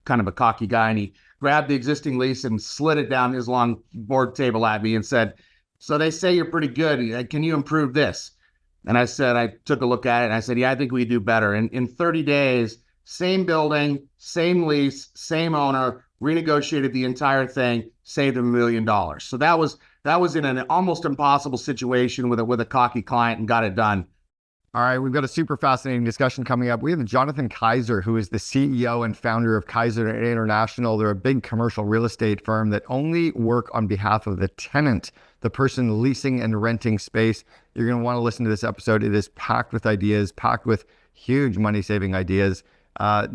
kind of a cocky guy, and he grabbed the existing lease and slid it down his long board table at me and said, "So they say you're pretty good. Can you improve this?" And I said, I took a look at it and I said, "Yeah, I think we do better." And in 30 days, same building, same lease, same owner, renegotiated the entire thing, saved him $1 million. So that was in an almost impossible situation with a cocky client, and got it done. All right, we've got a super fascinating discussion coming up. We have Jonathan Kaiser, who is the CEO and founder of Kaiser International. They're a big commercial real estate firm that only work on behalf of the tenant, the person leasing and renting space. You're going to want to listen to this episode. It is packed with ideas, packed with huge money-saving ideas.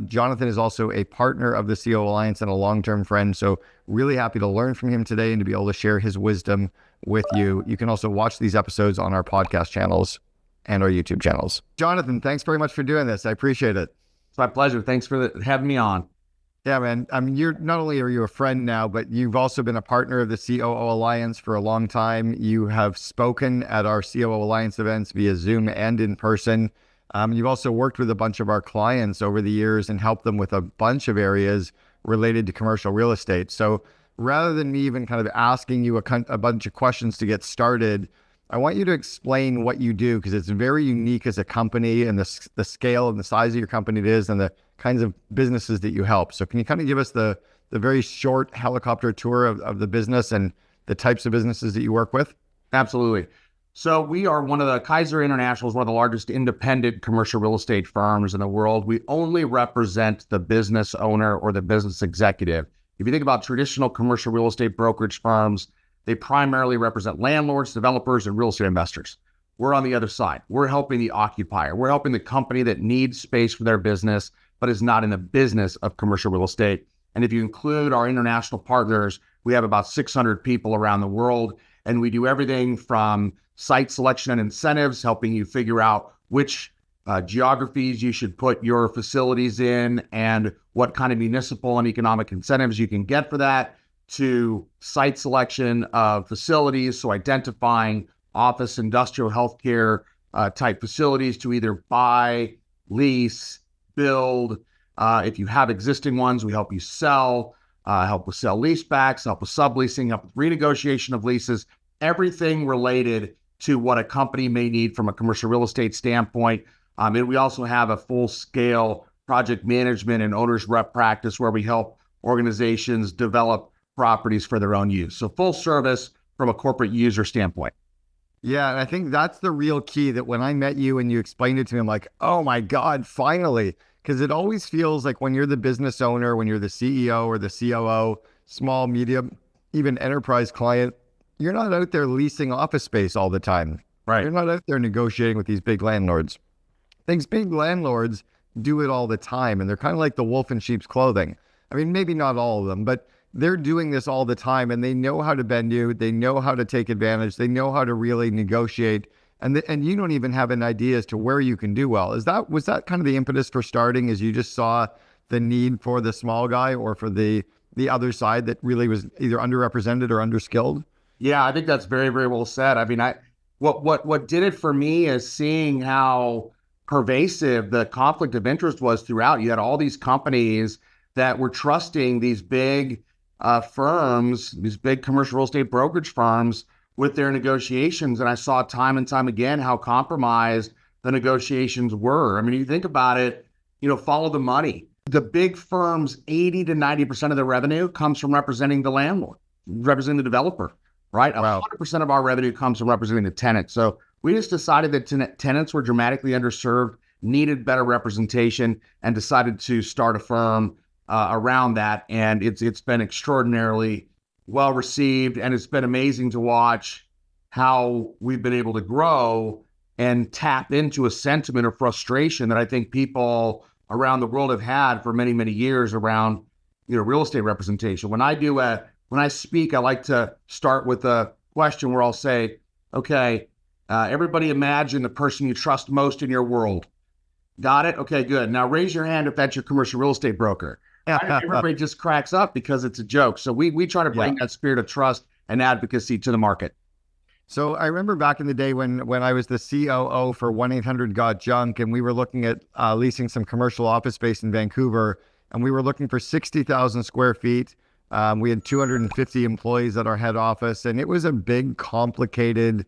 Jonathan is also a partner of the CO Alliance and a long-term friend. So really happy to learn from him today and to be able to share his wisdom with you. You can also watch these episodes on our podcast channels and our YouTube channels. Jonathan, thanks very much for doing this. I appreciate it. It's my pleasure. Thanks for having me on. Yeah, man. I mean, you're not only are you a friend now, but you've also been a partner of the COO Alliance for a long time. You have spoken at our COO Alliance events via Zoom and in person. You've also worked with a bunch of our clients over the years and helped them with a bunch of areas related to commercial real estate. So rather than me even kind of asking you a bunch of questions to get started, I want you to explain what you do, because it's very unique as a company, and the scale and the size of your company it is, and the kinds of businesses that you help. So can you kind of give us the very short helicopter tour of the business and the types of businesses that you work with? Absolutely. So we are Kaiser International is one of the largest independent commercial real estate firms in the world. We only represent the business owner or the business executive. If you think about traditional commercial real estate brokerage firms, they primarily represent landlords, developers, and real estate investors. We're on the other side. We're helping the occupier. We're helping the company that needs space for their business, but is not in the business of commercial real estate. And if you include our international partners, we have about 600 people around the world. And we do everything from site selection and incentives, helping you figure out which geographies you should put your facilities in and what kind of municipal and economic incentives you can get for that, to site selection of facilities, so identifying office, industrial, healthcare type facilities to either buy, lease, build. If you have existing ones, we help you sell, help with sell leasebacks, help with subleasing, help with renegotiation of leases, everything related to what a company may need from a commercial real estate standpoint. And we also have a full-scale project management and owner's rep practice where we help organizations develop properties for their own use. So full service from a corporate user standpoint. Yeah, and I think that's the real key, that when I met you and you explained it to me, I'm like, oh my God, finally. Because it always feels like when you're the business owner, when you're the CEO or the COO, small, medium, even enterprise client, you're not out there leasing office space all the time. Right. You're not out there negotiating with these big landlords. These big landlords do it all the time, and they're kind of like the wolf in sheep's clothing. I mean, maybe not all of them, but they're doing this all the time, and they know how to bend you. They know how to take advantage. They know how to really negotiate. And you don't even have an idea as to where you can do well. Was that kind of the impetus for starting, is you just saw the need for the small guy or for the other side that really was either underrepresented or underskilled? Yeah, I think that's very, very well said. I mean, what did it for me is seeing how pervasive the conflict of interest was throughout. You had all these companies that were trusting these big firms, these big commercial real estate brokerage firms with their negotiations. And I saw time and time again how compromised the negotiations were. I mean, you think about it, follow the money. The big firms, 80 to 90% of their revenue comes from representing the landlord, representing the developer, right? Wow. 100% of our revenue comes from representing the tenant. So we just decided that tenants were dramatically underserved, needed better representation, and decided to start a firm around that. And it's been extraordinarily well received, and it's been amazing to watch how we've been able to grow and tap into a sentiment of frustration that I think people around the world have had for many, many years around, real estate representation. When I speak, I like to start with a question where I'll say, okay, everybody imagine the person you trust most in your world. Got it? Okay, good. Now raise your hand if that's your commercial real estate broker. Everybody just cracks up because it's a joke. So we try to bring that spirit of trust and advocacy to the market. So I remember back in the day when I was the COO for 1-800-GOT-JUNK, and we were looking at leasing some commercial office space in Vancouver. and we were looking for 60,000 square feet. We had 250 employees at our head office, and it was a big, complicated,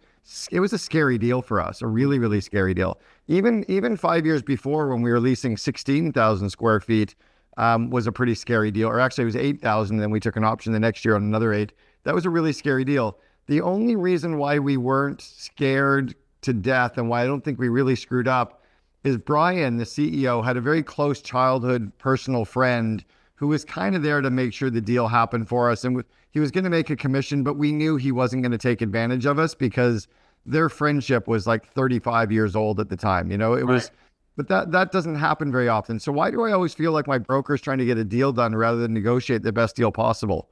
it was a scary deal for us, a really, really scary deal. Even 5 years before, when we were leasing 16,000 square feet, was a pretty scary deal. Or actually, it was 8,000, then we took an option the next year on another 8. That was a really scary deal. The only reason why we weren't scared to death and why I don't think we really screwed up is Brian, the CEO, had a very close childhood personal friend who was kind of there to make sure the deal happened for us. And he was going to make a commission, but we knew he wasn't going to take advantage of us because their friendship was like 35 years old at the time. You know, it was, but that doesn't happen very often. So why do I always feel like my broker's trying to get a deal done rather than negotiate the best deal possible?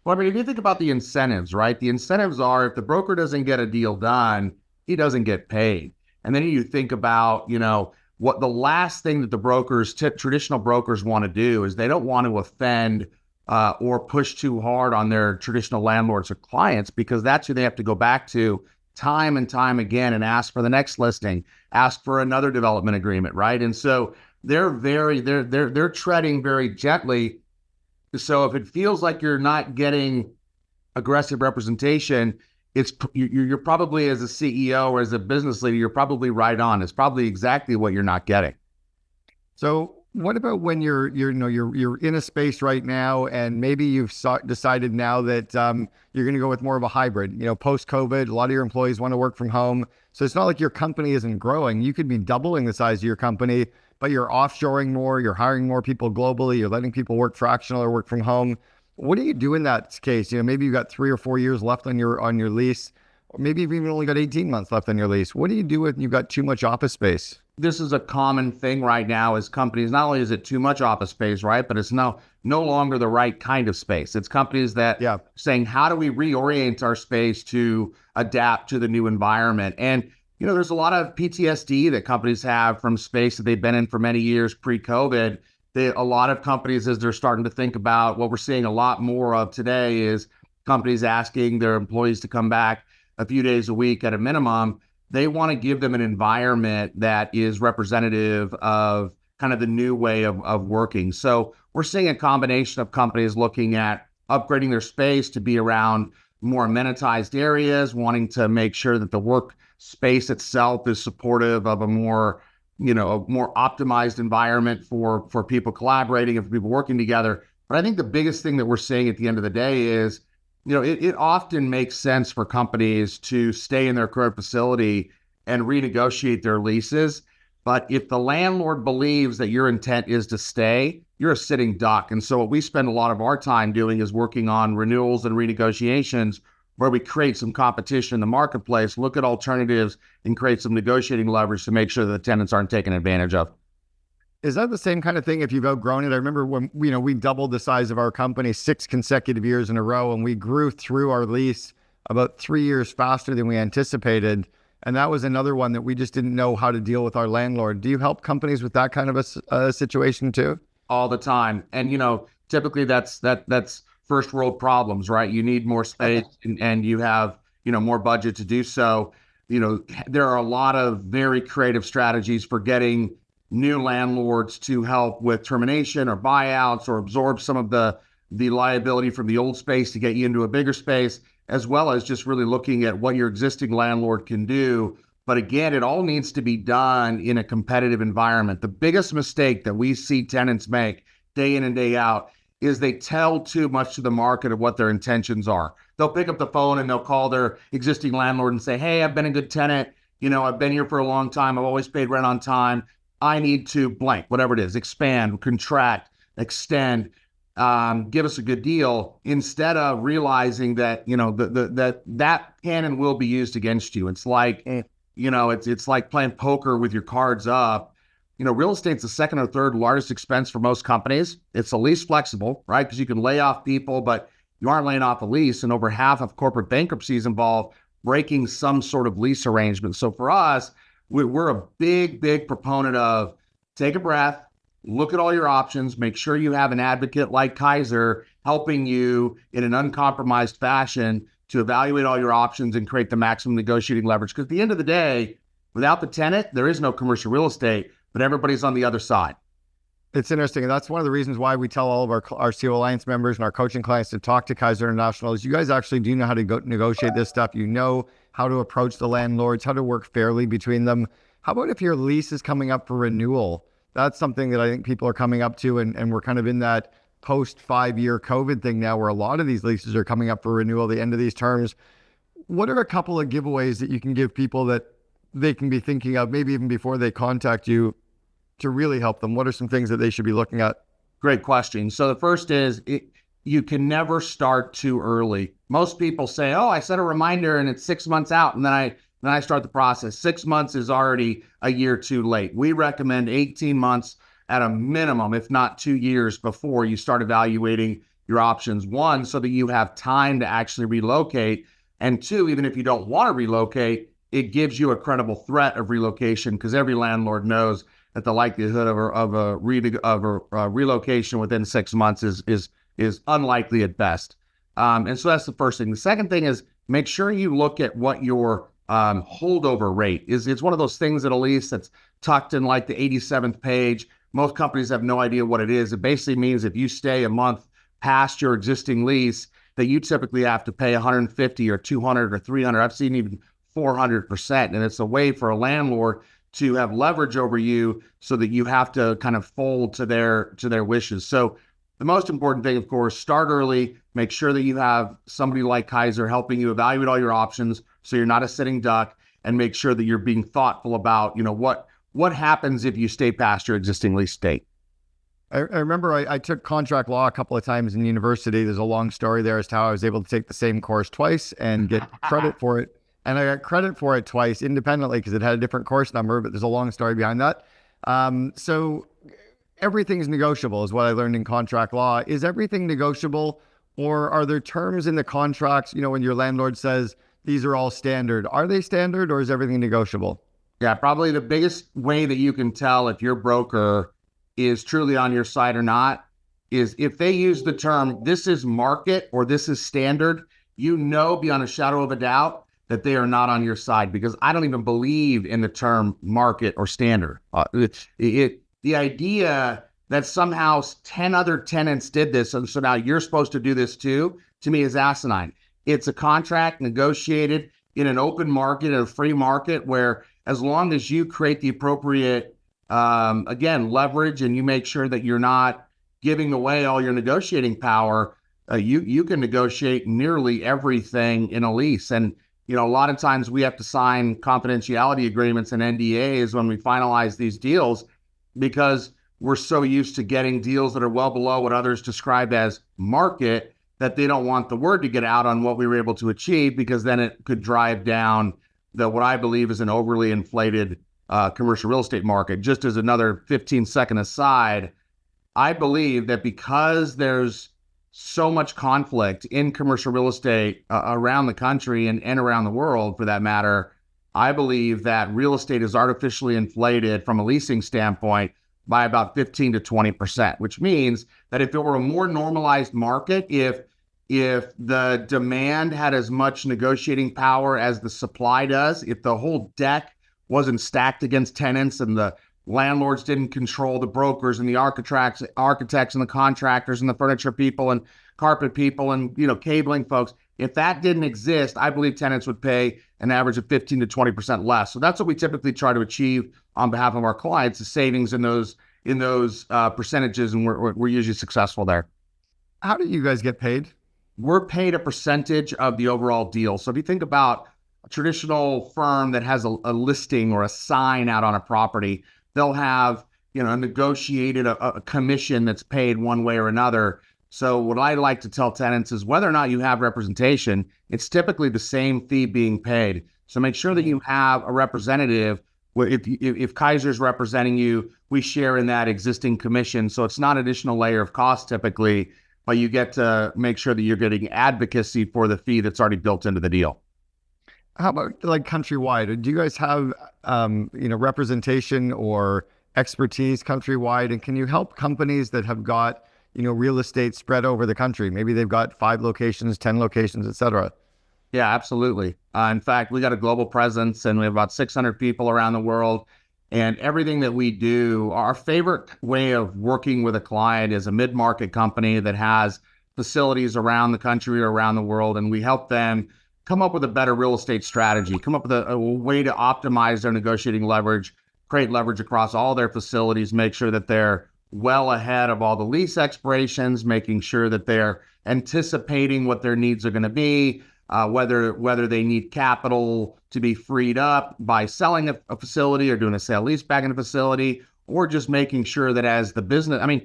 Well, I mean, if you think about the incentives, right? The incentives are if the broker doesn't get a deal done, he doesn't get paid. And then you think about, you know, what the last thing that the brokers, traditional brokers want to do is they don't want to offend or push too hard on their traditional landlords or clients, because that's who they have to go back to time and time again and ask for the next listing, ask for another development agreement, right? And so they're treading very gently. So if it feels like you're not getting aggressive representation, you're probably, as a CEO or as a business leader, you're probably right on. It's probably exactly what you're not getting. So what about when you're in a space right now, and maybe you've decided now that you're going to go with more of a hybrid? You know, post-COVID, a lot of your employees want to work from home. So it's not like your company isn't growing. You could be doubling the size of your company, but you're offshoring more, you're hiring more people globally, you're letting people work fractional or work from home. What do you do in that case? You know, maybe you've got 3 or 4 years left on your lease, or maybe you've even only got 18 months left on your lease. What do you do when you've got too much office space? This is a common thing right now as companies. Not only is it too much office space, right, but it's no longer the right kind of space. It's companies that saying, how do we reorient our space to adapt to the new environment? And, you know, there's a lot of PTSD that companies have from space that they've been in for many years pre-COVID. A lot of companies, as they're starting to think about what we're seeing a lot more of today, is companies asking their employees to come back a few days a week at a minimum. They want to give them an environment that is representative of kind of the new way of working. So we're seeing a combination of companies looking at upgrading their space to be around more amenitized areas, wanting to make sure that the workspace itself is supportive of a more optimized environment for people collaborating and for people working together. But I think the biggest thing that we're seeing at the end of the day is, you know, it often makes sense for companies to stay in their current facility and renegotiate their leases. But if the landlord believes that your intent is to stay, you're a sitting duck. And so what we spend a lot of our time doing is working on renewals and renegotiations, where we create some competition in the marketplace, look at alternatives, and create some negotiating leverage to make sure that the tenants aren't taken advantage of. Is that the same kind of thing if you've outgrown it? I remember when, you know, we doubled the size of our company 6 consecutive years in a row, and we grew through our lease about 3 years faster than we anticipated. And that was another one that we just didn't know how to deal with our landlord. Do you help companies with that kind of a situation too? All the time. And, you know, typically that's first world problems, right? You need more space and you have, you know, more budget to do so. You know, there are a lot of very creative strategies for getting new landlords to help with termination or buyouts or absorb some of the liability from the old space to get you into a bigger space, as well as just really looking at what your existing landlord can do. But again, it all needs to be done in a competitive environment. The biggest mistake that we see tenants make day in and day out is they tell too much to the market of what their intentions are. They'll pick up the phone and they'll call their existing landlord and say, hey, I've been a good tenant. You know, I've been here for a long time. I've always paid rent on time. I need to blank, whatever it is, expand, contract, extend, give us a good deal, instead of realizing that, you know, that can and will be used against you. It's like, you know, it's like playing poker with your cards up. You know, real estate's the second or third largest expense for most companies. It's the least flexible, right? Because you can lay off people, but you aren't laying off a lease. And over half of corporate bankruptcies involve breaking some sort of lease arrangement. So for us, we're a big proponent of take a breath, look at all your options, make sure you have an advocate like Kaiser helping you in an uncompromised fashion to evaluate all your options and create the maximum negotiating leverage. Because at the end of the day, without the tenant, there is no commercial real estate, but everybody's on the other side. It's interesting. And that's one of the reasons why we tell all of our CO Alliance members and our coaching clients to talk to Kaiser International is you guys actually do know how to negotiate this stuff. You know how to approach the landlords, how to work fairly between them. How about if your lease is coming up for renewal? That's something that I think people are coming up to, and we're kind of in that post 5-year COVID thing now where a lot of these leases are coming up for renewal at the end of these terms. What are a couple of giveaways that you can give people that they can be thinking of, maybe even before they contact you, to really help them? What are some things that they should be looking at? Great question. So the first is you can never start too early. Most people say, "Oh, I set a reminder and it's 6 months out, and then I start the process." 6 months is already a year too late. We recommend 18 months at a minimum, if not 2 years, before you start evaluating your options. One, so that you have time to actually relocate, and two, even if you don't want to relocate, it gives you a credible threat of relocation, because every landlord knows that the likelihood of a relocation within 6 months is unlikely at best. And so that's the first thing. The second thing is make sure you look at what your holdover rate is. It's one of those things at a lease that's tucked in like the 87th page. Most companies have no idea what it is. It basically means if you stay a month past your existing lease, that you typically have to pay 150 or 200 or 300. I've seen even 400%. And it's a way for a landlord to have leverage over you so that you have to kind of fold to their wishes. So the most important thing, of course, start early, make sure that you have somebody like Kaiser helping you evaluate all your options so you're not a sitting duck, and make sure that you're being thoughtful about, what happens if you stay past your existing lease date. I remember I took contract law a couple of times in university. There's a long story there as to how I was able to take the same course twice and get credit for it. And I got credit for it twice independently because it had a different course number, but there's a long story behind that. So everything's negotiable is what I learned in contract law. Is everything negotiable, or are there terms in the contracts, when your landlord says these are all standard, are they standard, or is everything negotiable? Yeah, probably the biggest way that you can tell if your broker is truly on your side or not is if they use the term, this is market or this is standard, beyond a shadow of a doubt that they are not on your side, because I don't even believe in the term market or standard. The idea that somehow 10 other tenants did this, and so now you're supposed to do this too, to me is asinine. It's a contract negotiated in an open market, in a free market, where as long as you create the appropriate, leverage, and you make sure that you're not giving away all your negotiating power, you can negotiate nearly everything in a lease. And a lot of times we have to sign confidentiality agreements and NDAs when we finalize these deals, because we're so used to getting deals that are well below what others describe as market, that they don't want the word to get out on what we were able to achieve, because then it could drive down what I believe is an overly inflated commercial real estate market. Just as another 15-second aside, I believe that because there's so much conflict in commercial real estate around the country and around the world for that matter, I believe that real estate is artificially inflated from a leasing standpoint by about 15 to 20%, which means that if it were a more normalized market, if the demand had as much negotiating power as the supply does, if the whole deck wasn't stacked against tenants and the landlords didn't control the brokers and the architects and the contractors and the furniture people and carpet people and, cabling folks, if that didn't exist, I believe tenants would pay an average of 15 to 20% less. So that's what we typically try to achieve on behalf of our clients, is savings in those percentages, and we're usually successful there. How do you guys get paid? We're paid a percentage of the overall deal. So if you think about a traditional firm that has a listing or a sign out on a property, they'll have, negotiated a commission that's paid one way or another. So what I like to tell tenants is whether or not you have representation, it's typically the same fee being paid. So make sure that you have a representative. If Kaiser's representing you, we share in that existing commission. So it's not an additional layer of cost typically, but you get to make sure that you're getting advocacy for the fee that's already built into the deal. How about like countrywide? Do you guys have, representation or expertise countrywide? And can you help companies that have got, real estate spread over the country? Maybe they've got 5 locations, 10 locations, et cetera. Yeah, absolutely. In fact, we got a global presence, and we have about 600 people around the world. And everything that we do, our favorite way of working with a client is a mid-market company that has facilities around the country or around the world, and we help them come up with a better real estate strategy, come up with a way to optimize their negotiating leverage, create leverage across all their facilities, make sure that they're well ahead of all the lease expirations, making sure that they're anticipating what their needs are going to be, whether they need capital to be freed up by selling a facility or doing a sale leaseback in a facility, or just making sure that as the business,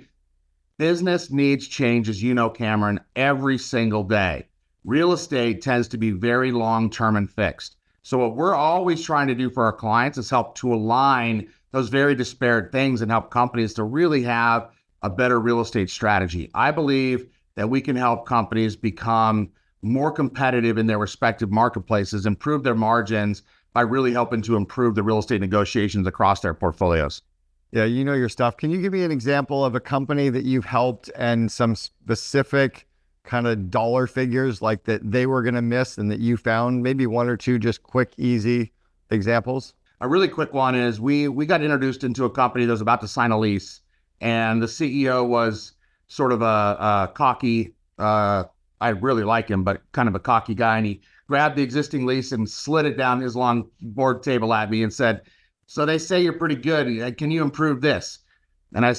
business needs change, as you know, Cameron, every single day. Real estate tends to be very long-term and fixed. So what we're always trying to do for our clients is help to align those very disparate things and help companies to really have a better real estate strategy. I believe that we can help companies become more competitive in their respective marketplaces, improve their margins by really helping to improve the real estate negotiations across their portfolios. Yeah, you know your stuff. Can you give me an example of a company that you've helped and some specific kind of dollar figures like that they were going to miss and that you found? Maybe one or two just quick, easy examples. A really quick one is we got introduced into a company that was about to sign a lease, and the CEO was sort of a cocky, I really like him, but kind of a cocky guy. And he grabbed the existing lease and slid it down his long board table at me and said, "So they say you're pretty good. Can you improve this?" And I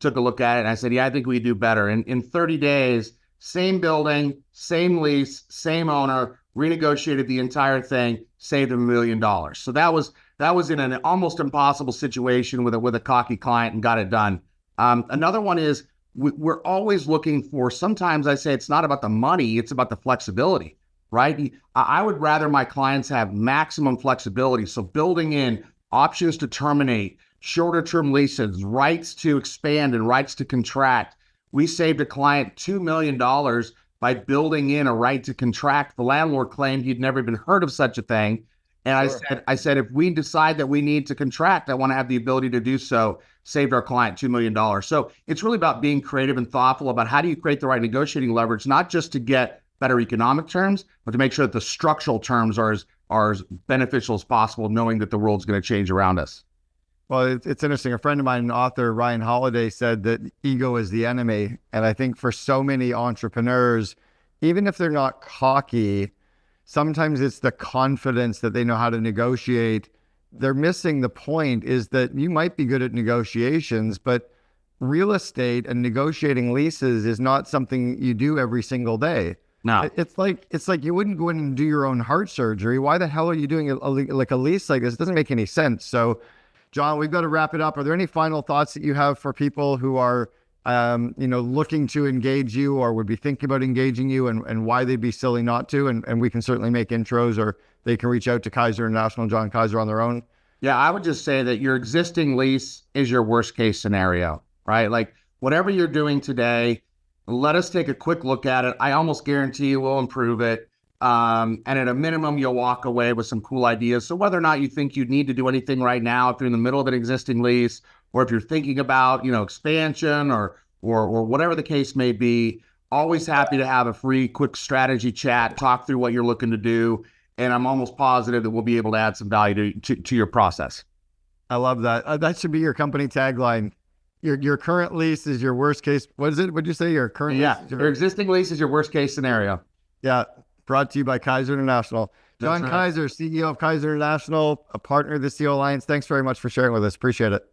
took a look at it and I said, "Yeah, I think we do better." And in 30 days, same building, same lease, same owner, renegotiated the entire thing, saved him $1 million. So that was in an almost impossible situation with a cocky client and got it done. Another one is, we're always looking for, sometimes I say it's not about the money, it's about the flexibility, right? I would rather my clients have maximum flexibility. So building in options to terminate, shorter term leases, rights to expand and rights to contract. We saved a client $2 million by building in a right to contract. The landlord claimed he'd never even heard of such a thing. And sure. I said, if we decide that we need to contract, I want to have the ability to do so. Saved our client $2 million. So it's really about being creative and thoughtful about how do you create the right negotiating leverage, not just to get better economic terms, but to make sure that the structural terms are as beneficial as possible, knowing that the world's going to change around us. Well, it's interesting. A friend of mine, an author, Ryan Holiday, said that ego is the enemy. And I think for so many entrepreneurs, even if they're not cocky, sometimes it's the confidence that they know how to negotiate. They're missing the point is that you might be good at negotiations, but real estate and negotiating leases is not something you do every single day. No. It's like you wouldn't go in and do your own heart surgery. Why the hell are you doing a lease like this? It doesn't make any sense. So, John, we've got to wrap it up. Are there any final thoughts that you have for people who are looking to engage you or would be thinking about engaging you, and why they'd be silly not to? And we can certainly make intros, or they can reach out to Kaiser International, John Kaiser, on their own. Yeah, I would just say that your existing lease is your worst case scenario, right? Like whatever you're doing today, let us take a quick look at it. I almost guarantee you we'll improve it. And at a minimum, you'll walk away with some cool ideas. So whether or not you think you need to do anything right now, if you're in the middle of an existing lease, or if you're thinking about, expansion or whatever the case may be, always happy to have a free, quick strategy chat, talk through what you're looking to do. And I'm almost positive that we'll be able to add some value to your process. I love that. That should be your company tagline. Your current lease is your worst case. What is it? What'd you say? Your current lease? Yeah, your existing lease is your worst case scenario. Yeah. Brought to you by Kaiser International. John Kaiser, CEO of Kaiser International, a partner of the CO Alliance. Thanks very much for sharing with us. Appreciate it.